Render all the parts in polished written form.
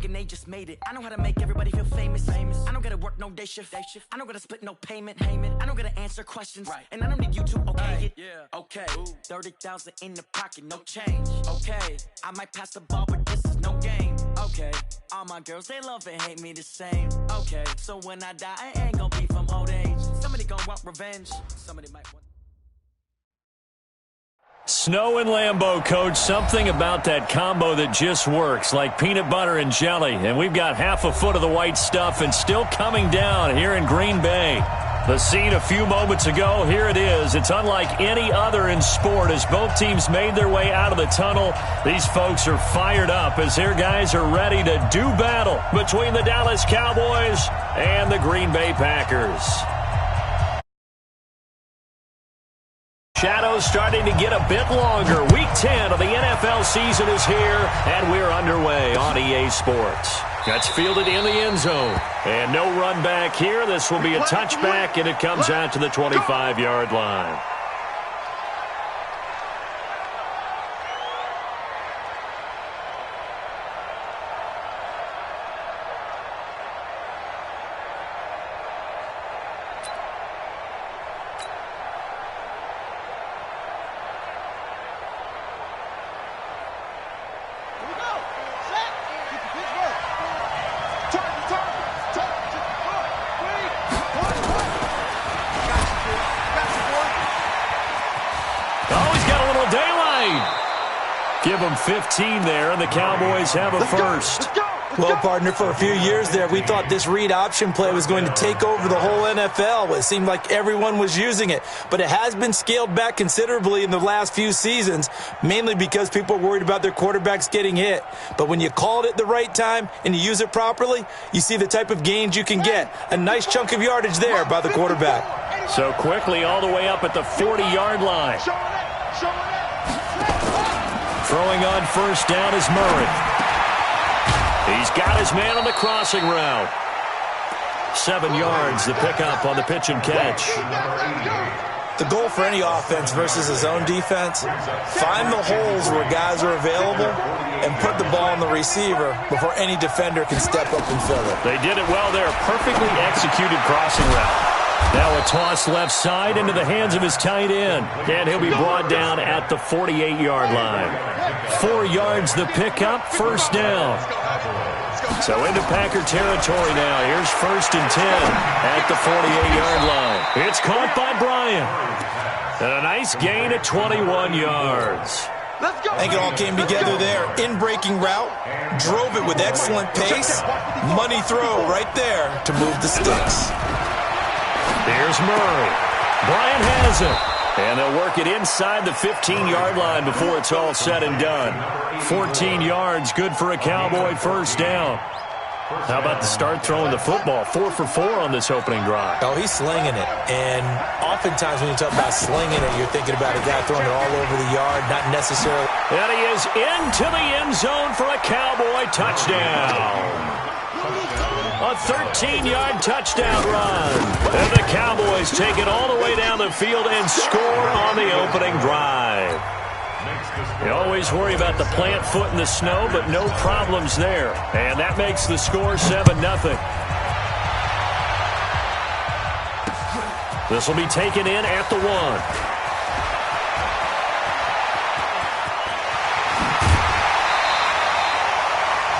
thinking they just made it. I know how to make everybody feel famous. I don't gotta work no day shift. I don't gotta split no payment. I don't gotta answer questions. And I don't need you to okay it. Okay, 30,000 in the pocket, no change. Okay, I might pass the ball, but this is no game. Okay, all my girls, they love and hate me the same. Okay, so when I die, I ain't gonna be from old age. Somebody gonna want revenge. Somebody might want... Snow and Lambeau, Coach, something about that combo that just works, like peanut butter and jelly. And we've got half a foot of the white stuff and still coming down here in Green Bay. The scene a few moments ago, here it is. It's unlike any other in sport as both teams made their way out of the tunnel. These folks are fired up as their guys are ready to do battle between the Dallas Cowboys and the Green Bay Packers. Shadows starting to get a bit longer. Week 10 of the NFL season is here, and we're underway on EA Sports. That's fielded in the end zone. And no run back here. This will be a touchback, and it comes out to the 25-yard line. Give them 15 there, and the Cowboys have a first. Well, partner, for a few years there, we thought this read option play was going to take over the whole NFL. It seemed like everyone was using it, but it has been scaled back considerably in the last few seasons, mainly because people are worried about their quarterbacks getting hit. But when you call it at the right time and you use it properly, you see the type of gains you can get. A nice chunk of yardage there by the quarterback. So quickly all the way up at the 40-yard line. Throwing on first down is Murray. He's got his man on the crossing route. 7 yards, the pickup on the pitch and catch. The goal for any offense versus a zone defense, find the holes where guys are available and put the ball on the receiver before any defender can step up and fill it. They did it well there. Perfectly executed crossing route. Now a toss left side into the hands of his tight end. And he'll be brought down at the 48-yard line. 4 yards the pickup, first down. So into Packer territory now. Here's 1st and 10 at the 48-yard line. It's caught by Bryant. And a nice gain at 21 yards. I think it all came together there. In-breaking route, drove it with excellent pace. Money throw right there to move the sticks. Here's Murray. Bryant has it. And they'll work it inside the 15-yard line before it's all said and done. 14 yards, good for a Cowboy first down. How about the start throwing the football? 4 for 4 on this opening drive. Oh, he's slinging it. And oftentimes when you talk about slinging it, you're thinking about a guy throwing it all over the yard, not necessarily. And he is into the end zone for a Cowboy touchdown. A 13-yard touchdown run. And the Cowboys take it all the way down the field and score on the opening drive. You always worry about the plant foot in the snow, but no problems there. And that makes the score 7-0. This will be taken in at the 1.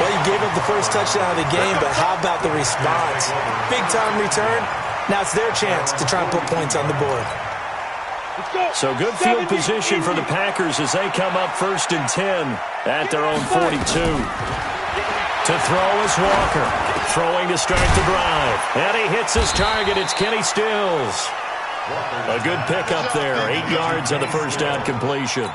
Well, you gave up the first touchdown of the game, but how about the response? Big-time return. Now it's their chance to try and put points on the board. So good field position for the Packers as they come up 1st and 10 at their own 42. To throw is Walker. Throwing to start the drive. And he hits his target. It's Kenny Stills. A good pickup there. 8 yards on the first down completion.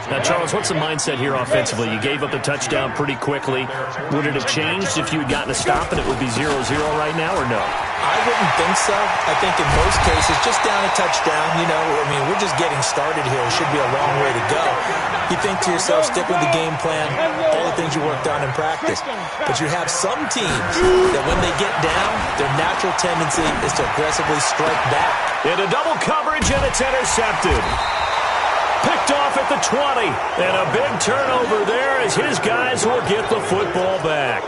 Now, Charles, what's the mindset here offensively? You gave up the touchdown pretty quickly. Would it have changed if you had gotten a stop and it would be 0-0 right now, or no? I wouldn't think so. I think in most cases, just down a touchdown, you know, I mean, we're just getting started here. It should be a long way to go. You think to yourself, stick with the game plan, all the things you worked on in practice. But you have some teams that when they get down, their natural tendency is to aggressively strike back. Into double coverage, and it's intercepted. Picked off at the 20, and a big turnover there as his guys will get the football back.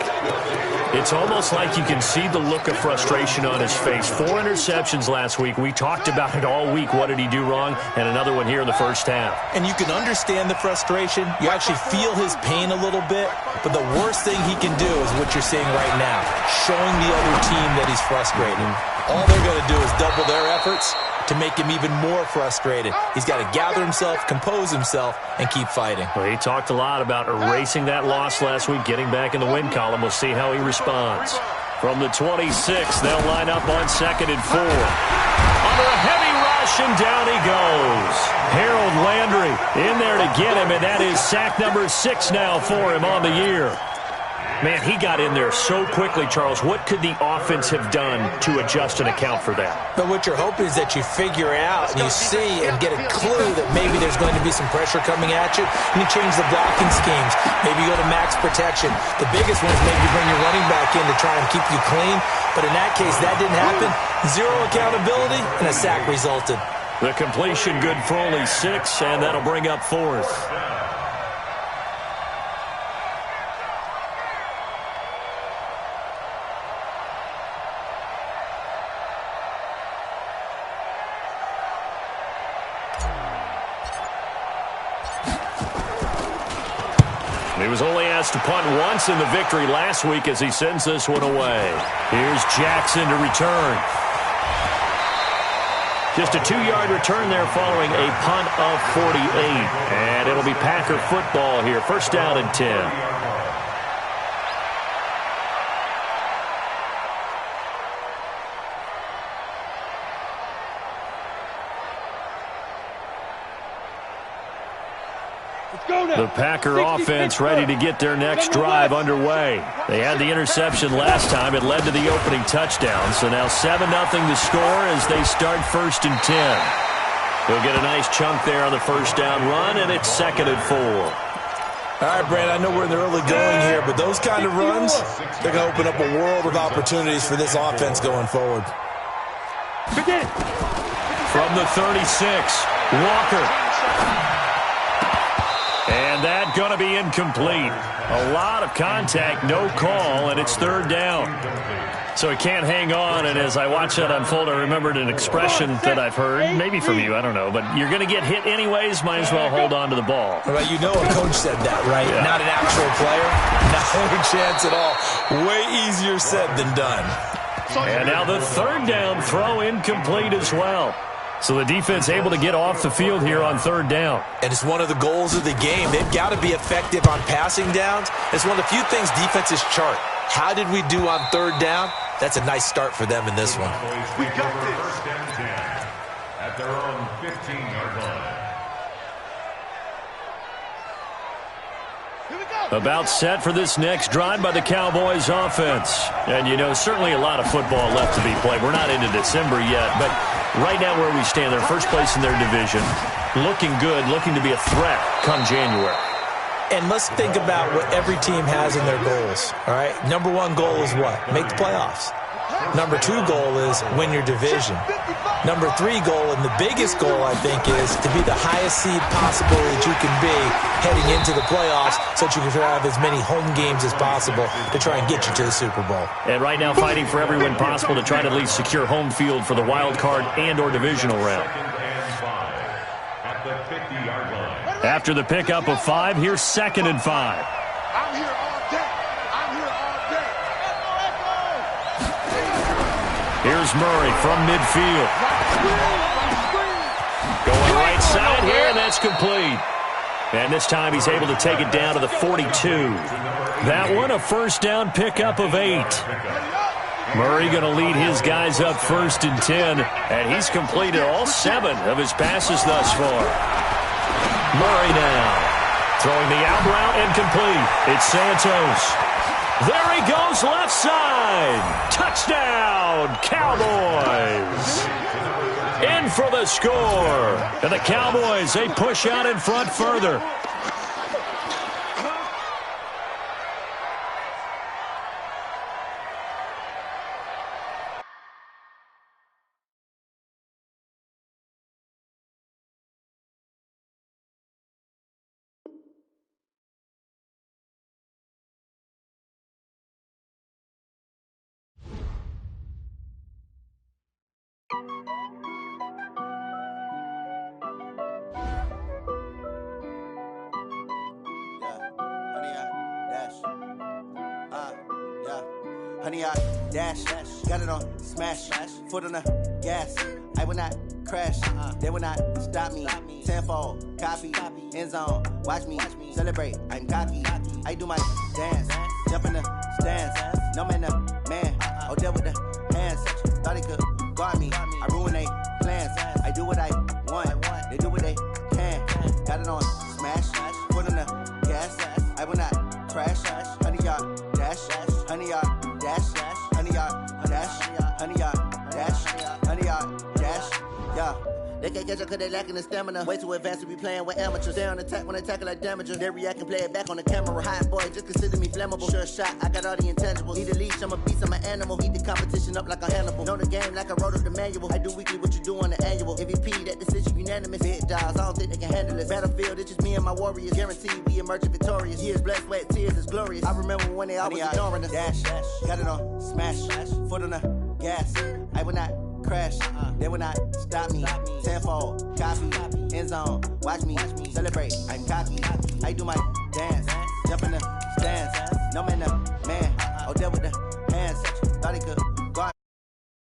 it's almost like you can see the look of frustration on his face. 4 interceptions last week. We talked about it all week. What did he do wrong? And another one here in the first half. And you can understand the frustration. You actually feel his pain a little bit. But the worst thing he can do is what you're seeing right now, showing the other team that he's frustrated. All they're going to do is double their efforts to make him even more frustrated. He's got to gather himself, compose himself, and keep fighting. Well, he talked a lot about erasing that loss last week, getting back in the win column. We'll see how he responds. From the 26, they'll line up on 2nd and 4. Under a heavy rush, and down he goes. Harold Landry in there to get him, and that is sack number 6 now for him on the year. Man, he got in there so quickly, Charles. What could the offense have done to adjust and account for that? But what you're hoping is that you figure out and you see and get a clue that maybe there's going to be some pressure coming at you, and you change the blocking schemes. Maybe you go to max protection. The biggest one is maybe you bring your running back in to try and keep you clean. But in that case, that didn't happen. 0 accountability, and a sack resulted. The completion good for only 6, and that'll bring up 4th. He was only asked to punt once in the victory last week as he sends this one away. Here's Jackson to return. Just a 2-yard return there following a punt of 48. And it'll be Packer football here. 1st down and 10. The Packer offense ready to get their next drive underway. They had the interception last time. It led to the opening touchdown. So now 7-0 the score as they start 1st and 10. They'll get a nice chunk there on the 1st down run, and it's 2nd and 4. All right, Brad, I know we're in the early going here, but those kind of runs, they're going to open up a world of opportunities for this offense going forward. From the 36, Walker. And that going to be incomplete. A lot of contact, no call, and it's 3rd down. So he can't hang on, and as I watch that unfold, I remembered an expression that I've heard, maybe from you, I don't know, but you're going to get hit anyways, might as well hold on to the ball. Well, you know a coach said that, right? Yeah. Not an actual player. Not a chance at all. Way easier said than done. And now the 3rd down throw incomplete as well. So the defense able to get off the field here on 3rd down. And it's one of the goals of the game. They've got to be effective on passing downs. It's one of the few things defenses chart. How did we do on 3rd down? That's a nice start for them in this one. We got this. 1st and 10 at their own 15-yard line. About set for this next drive by the Cowboys offense. And, you know, certainly a lot of football left to be played. We're not into December yet, but right now where we stand, they're first place in their division. Looking good, looking to be a threat come January. And let's think about what every team has in their goals, all right? Number 1 goal is what? Make the playoffs. Number 2 goal is win your division. Number 3 goal, and the biggest goal, I think, is to be the highest seed possible that you can be heading into the playoffs so that you can have as many home games as possible to try and get you to the Super Bowl. And right now fighting for every win possible to try to at least secure home field for the wild card and or divisional round. At the 50-yard line. After the pickup of 5, here's 2nd and 5. I'm here all day. I'm here all day. Here's Murray from midfield. Going right side here, and that's complete. And this time he's able to take it down to the 42. That one a 1st down pickup of 8. Murray going to lead his guys up 1st and 10, and he's completed all 7 of his passes thus far. Murray now throwing the out route and complete. It's Santos. There he goes left side. Touchdown, Cowboys. In for the score. And the Cowboys, they push out in front further. Honey, I dash, got it on smash, foot on the gas. I will not crash, they will not stop me. Tenfold, copy, end zone, watch me celebrate. I'm cocky, I do my dance, jump in the stands. No man, man, oh deal with the hands. Thought he could guard me, I ruin they plans. I do what I want, they do what they can. Got it on smash, foot on the gas. I will not crash, honey, y'all dash, honey, y'all dash, honey, y'all dash, honey, y'all dash, honey, y'all dash, yeah. They can't catch up cause they lacking the stamina. Way too advanced to be playing with amateurs. They on attack when they tackle like damager. They react and play it back on the camera. Hot boy, just consider me flammable. Sure shot, I got all the intangibles. Need a leash, I'm a beast, I'm an animal. Eat the competition up like a Hannibal. Know the game like I wrote up the manual. I do weekly what you do on the annual. MVP, that decision unanimous. Big dogs, I don't think they can handle it. Battlefield, it's just me and my warriors. Guaranteed we emerging victorious. Years, blood, sweat, tears, it's glorious. I remember when they always ignoring us. Dash, got it on smash, foot on the gas. I will not crash, they will not stop me. Tenfold, copy, end zone, watch me celebrate. I'm cocky, I do my dance, jump in the stands. No man,